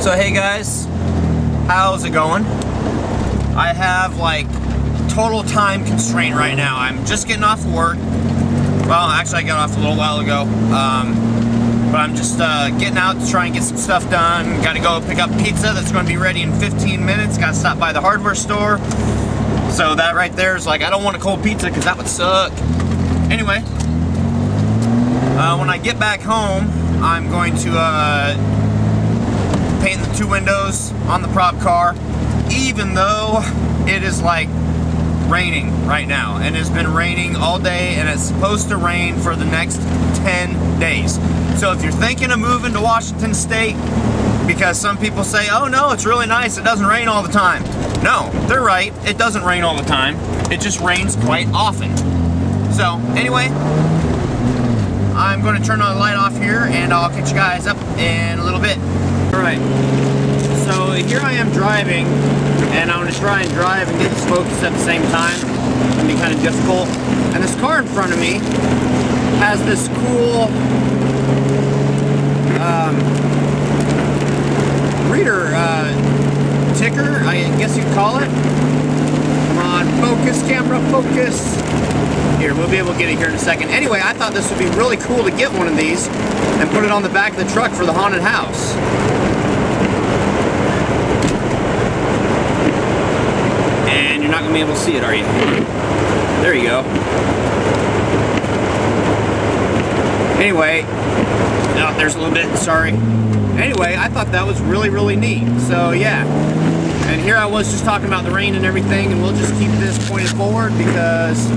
So hey guys, how's it going? I have like total time constraint right now. I'm just getting off work. Well, actually I got off a little while ago. But I'm just getting out to try and get some stuff done. Gotta go pick up pizza that's gonna be ready in 15 minutes. Gotta stop by the hardware store. So that right there is like, I don't want a cold pizza because that would suck. Anyway, when I get back home, I'm going to paint the two windows on the prop car, even though it is like raining right now, and it's been raining all day, and it's supposed to rain for the next 10 days. So if you're thinking of moving to Washington State, because some people say, oh no, it's really nice, it doesn't rain all the time. No, they're right, it doesn't rain all the time. It just rains quite often. So anyway, I'm going to turn the light off here, and I'll catch you guys up in a little bit. Alright, so here I am driving, and I'm going to try and drive and get this focused at the same time. It's going to be kind of difficult. And this car in front of me has this cool reader ticker, I guess you'd call it. Come on, focus, camera, focus. Here, we'll be able to get it here in a second. Anyway, I thought this would be really cool to get one of these and put it on the back of the truck for the haunted house. And you're not going to be able to see it, are you? There you go. Anyway, oh, there's a little bit, sorry. Anyway, I thought that was really, really neat. So, yeah. And here I was just talking about the rain and everything, and we'll just keep this pointed forward because...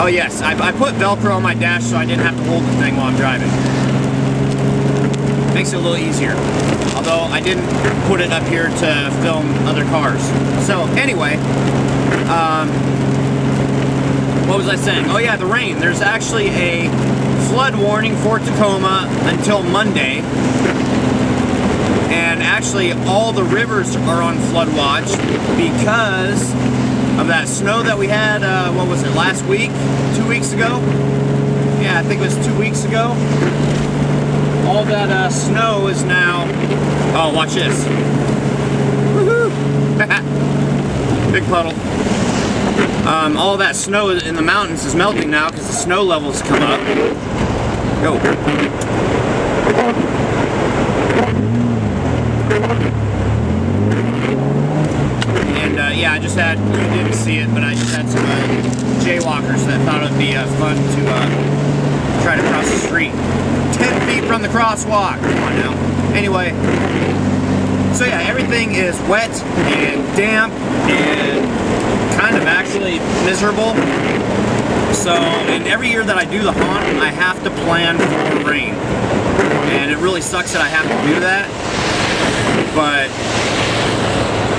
Oh yes, I put Velcro on my dash so I didn't have to hold the thing while I'm driving. Makes it a little easier. Although I didn't put it up here to film other cars. So anyway, what was I saying? Oh yeah, the rain. There's actually a flood warning for Tacoma until Monday. And actually all the rivers are on flood watch because of that snow that we had, what was it, last week? 2 weeks ago? Yeah, I think it was 2 weeks ago. All that snow is now... Oh, watch this. Woohoo! Big puddle. All that snow in the mountains is melting now because the snow levels come up. Go. Yeah, I just had, you didn't see it, but I just had some jaywalkers that thought it would be fun to try to cross the street. 10 feet from the crosswalk. Come on now. Anyway, so yeah, everything is wet and damp and kind of actually miserable. So, and every year that I do the haunt, I have to plan for rain. And it really sucks that I have to do that. But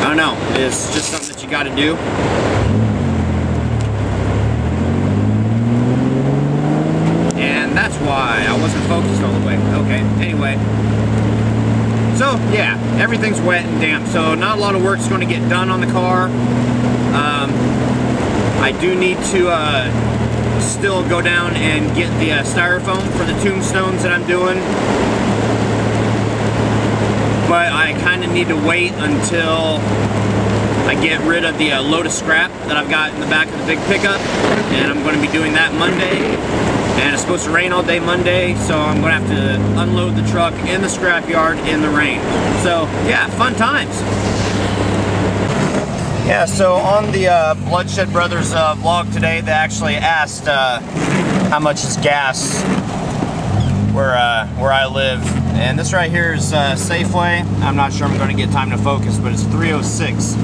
I don't know, it's just something that you gotta do. And that's why I wasn't focused all the way. Okay, anyway. So, yeah, everything's wet and damp, so not a lot of work's gonna get done on the car. I do need to still go down and get the styrofoam for the tombstones that I'm doing. But I kind of need to wait until I get rid of the load of scrap that I've got in the back of the big pickup, and I'm going to be doing that Monday, and it's supposed to rain all day Monday, so I'm going to have to unload the truck in the scrapyard in the rain. So yeah, fun times. Yeah, so on the Bloodshed Brothers vlog today, they actually asked how much is gas where I live. And this right here is Safeway. I'm not sure I'm going to get time to focus, but it's 306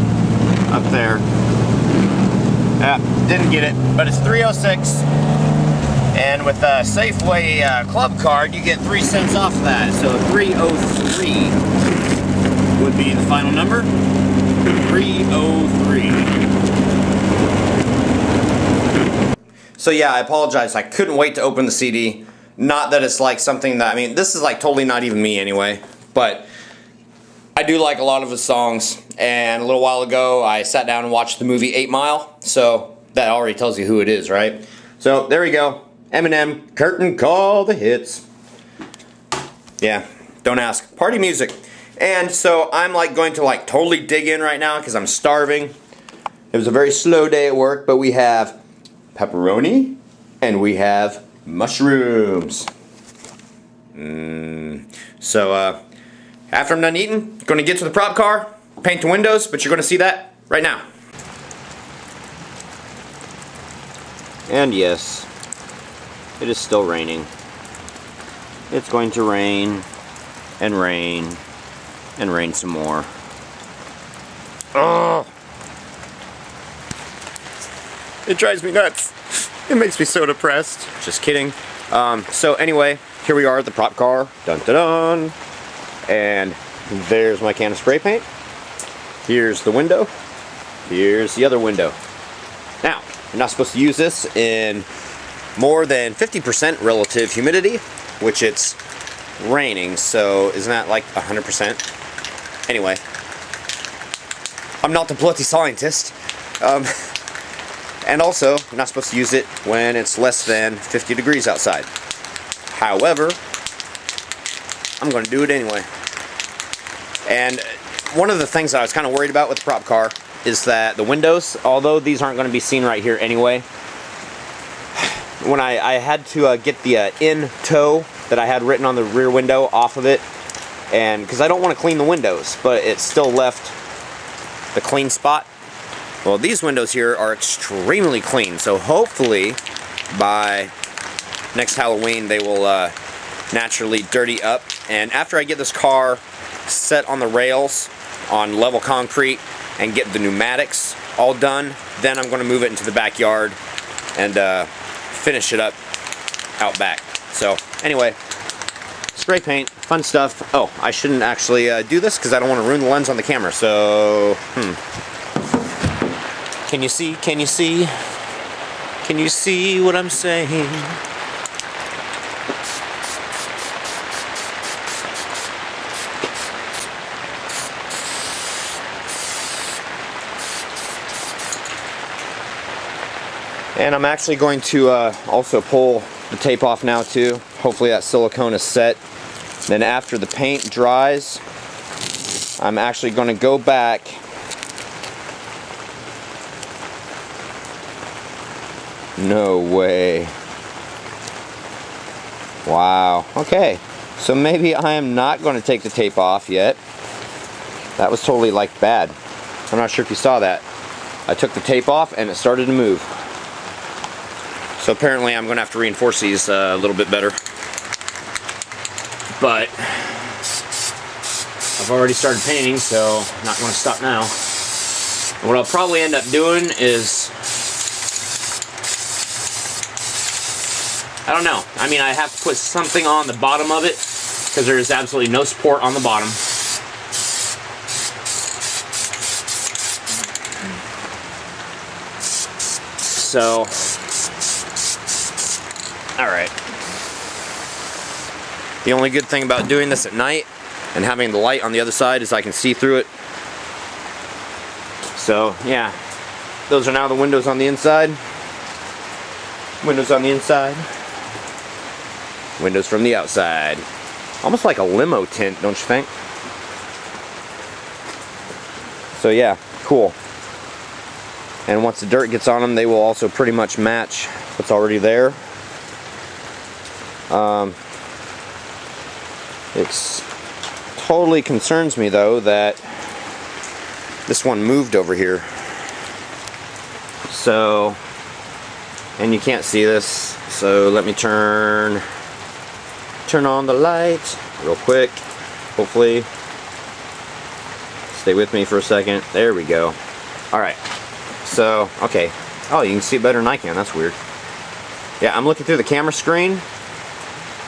up there. Yeah, didn't get it, but it's 306. And with a Safeway club card, you get 3 cents off of that. So 303 would be the final number. 303. So yeah, I apologize. I couldn't wait to open the CD. Not that it's like something that, I mean, this is like totally not even me anyway, but I do like a lot of his songs, and a little while ago I sat down and watched the movie 8 Mile, so that already tells you who it is, right? So there we go, Eminem, Curtain Call, the hits. Yeah, Don't ask. Party music. And so I'm like going to like totally dig in right now because I'm starving. It was a very slow day at work, but we have pepperoni and we have mushrooms. So after I'm done eating, going to get to the prop car, paint the windows, but you're going to see that right now. And yes, it is still raining. It's going to rain and rain and rain some more. Oh! It drives me nuts. It makes me so depressed. Just kidding. So anyway, here we are at the prop car. Dun dun dun. And there's my can of spray paint. Here's the window. Here's the other window. Now, you're not supposed to use this in more than 50% relative humidity, which it's raining, so isn't that like 100%? Anyway, I'm not the bloody scientist. And also, you're not supposed to use it when it's less than 50 degrees outside. However, I'm going to do it anyway. And one of the things that I was kind of worried about with the prop car is that the windows, although these aren't going to be seen right here anyway, when I had to get the in tow that I had written on the rear window off of it, and because I don't want to clean the windows, but it still left the clean spot. Well, these windows here are extremely clean, so hopefully by next Halloween they will naturally dirty up. And after I get this car set on the rails on level concrete and get the pneumatics all done, then I'm going to move it into the backyard and finish it up out back. So anyway, spray paint, fun stuff. Oh, I shouldn't actually do this because I don't want to ruin the lens on the camera. So, Can you see? Can you see? Can you see what I'm saying? And I'm actually going to also pull the tape off now too. Hopefully that silicone is set. Then after the paint dries, I'm actually going to go back No way. Wow. Okay. So maybe I am not going to take the tape off yet. That was totally like bad. I'm not sure if you saw that. I took the tape off and it started to move. So apparently I'm going to have to reinforce these a little bit better. But I've already started painting, so I'm not going to stop now. What I'll probably end up doing is, I don't know. I mean, I have to put something on the bottom of it because there is absolutely no support on the bottom. So, alright. The only good thing about doing this at night and having the light on the other side is I can see through it. So, yeah. Those are now the windows on the inside. Windows on the inside. Windows from the outside. Almost like a limo tint, don't you think? So yeah, cool. And once the dirt gets on them, they will also pretty much match what's already there. It totally concerns me though that this one moved over here. So, and you can't see this, so let me turn on the light real quick. Hopefully, stay with me for a second. There we go. Alright, so, okay. Oh, you can see it better than I can. That's weird. Yeah, I'm looking through the camera screen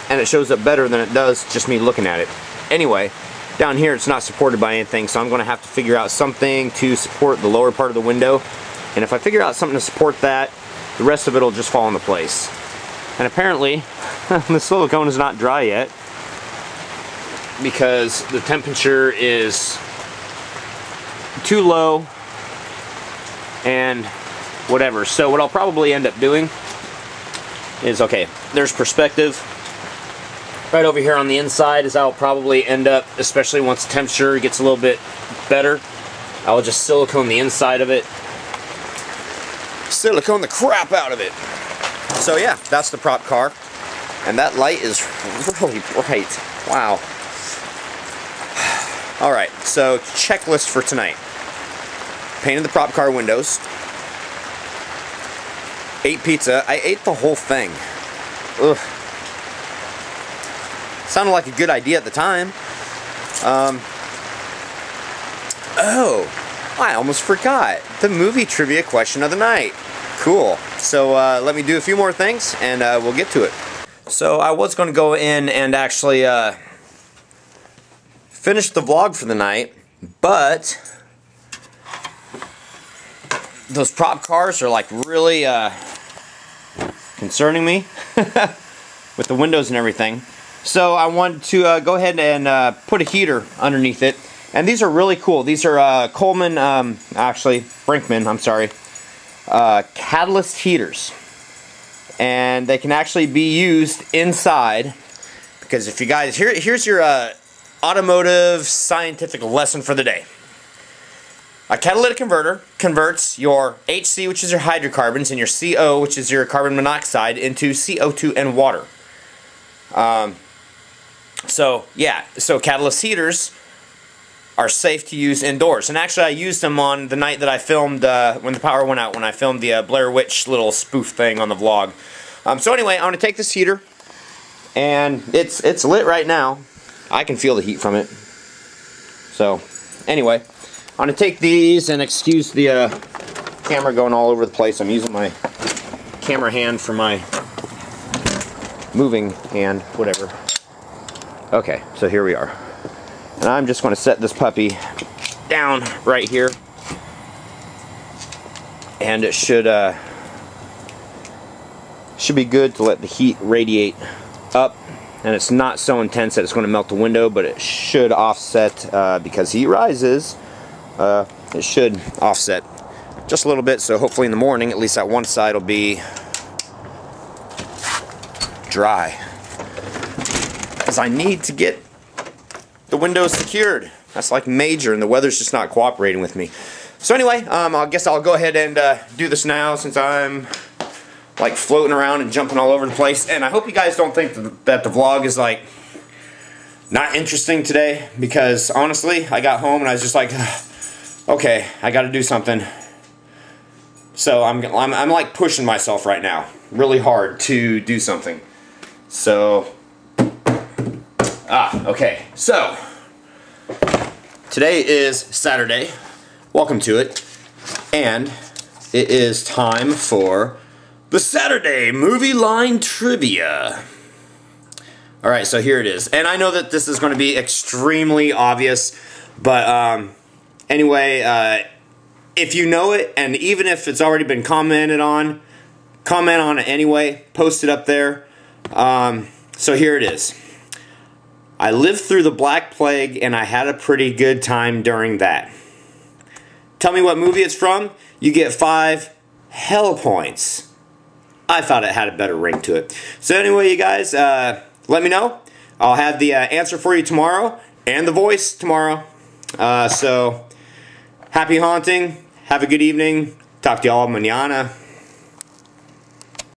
and it shows up better than it does just me looking at it. Anyway, down here it's not supported by anything, so I'm going to have to figure out something to support the lower part of the window. And if I figure out something to support that, the rest of it will just fall into place. And apparently, the silicone is not dry yet because the temperature is too low and whatever. So what I'll probably end up doing is, okay, there's perspective. right over here on the inside is how I'll probably end up, especially once the temperature gets a little bit better. I will just silicone the inside of it. Silicone the crap out of it. So yeah, that's the prop car. And that light is really bright. Wow. Alright, so checklist for tonight. Painted the prop car windows. Ate pizza. I ate the whole thing. Ugh. Sounded like a good idea at the time. Oh, I almost forgot. The movie trivia question of the night. Cool. So let me do a few more things and we'll get to it. So I was going to go in and actually finish the vlog for the night, but those prop cars are like really concerning me with the windows and everything. So I wanted to go ahead and put a heater underneath it. And these are really cool. These are Coleman, Brinkman, I'm sorry, catalyst heaters. And they can actually be used inside, because if you guys, here's your automotive scientific lesson for the day. A catalytic converter converts your HC, which is your hydrocarbons, and your CO, which is your carbon monoxide, into CO2 and water. So catalyst heaters are safe to use indoors. And actually I used them on the night that I filmed, when the power went out, when I filmed the Blair Witch little spoof thing on the vlog. So anyway, I'm going to take this heater, and it's lit right now. I can feel the heat from it. So anyway, I'm going to take these, and excuse the camera going all over the place. I'm using my camera hand for my moving hand, whatever. Okay, so here we are. And I'm just going to set this puppy down right here. And it should be good to let the heat radiate up. And it's not so intense that it's going to melt the window, but it should offset, because heat rises, it should offset just a little bit. So hopefully in the morning, at least that one side will be dry. Because I need to get the windows secured. That's like major, and the weather's just not cooperating with me. So anyway, I guess I'll go ahead and do this now, since I'm like floating around and jumping all over the place. And I hope you guys don't think that the vlog is like not interesting today, because honestly, I got home and I was just like, okay, I got to do something. So I'm like pushing myself right now, really hard to do something. So. Okay, so today is Saturday, welcome to it, and it is time for the Saturday Movie Line Trivia. Alright, so here it is, and I know that this is going to be extremely obvious, but anyway, if you know it, and even if it's already been commented on, comment on it anyway, post it up there. So here it is. I lived through the Black Plague, and I had a pretty good time during that. Tell me what movie it's from. You get 5 hell points. I thought it had a better ring to it. So anyway, you guys, let me know. I'll have the answer for you tomorrow, and the voice tomorrow. So, happy haunting. Have a good evening. Talk to y'all mañana.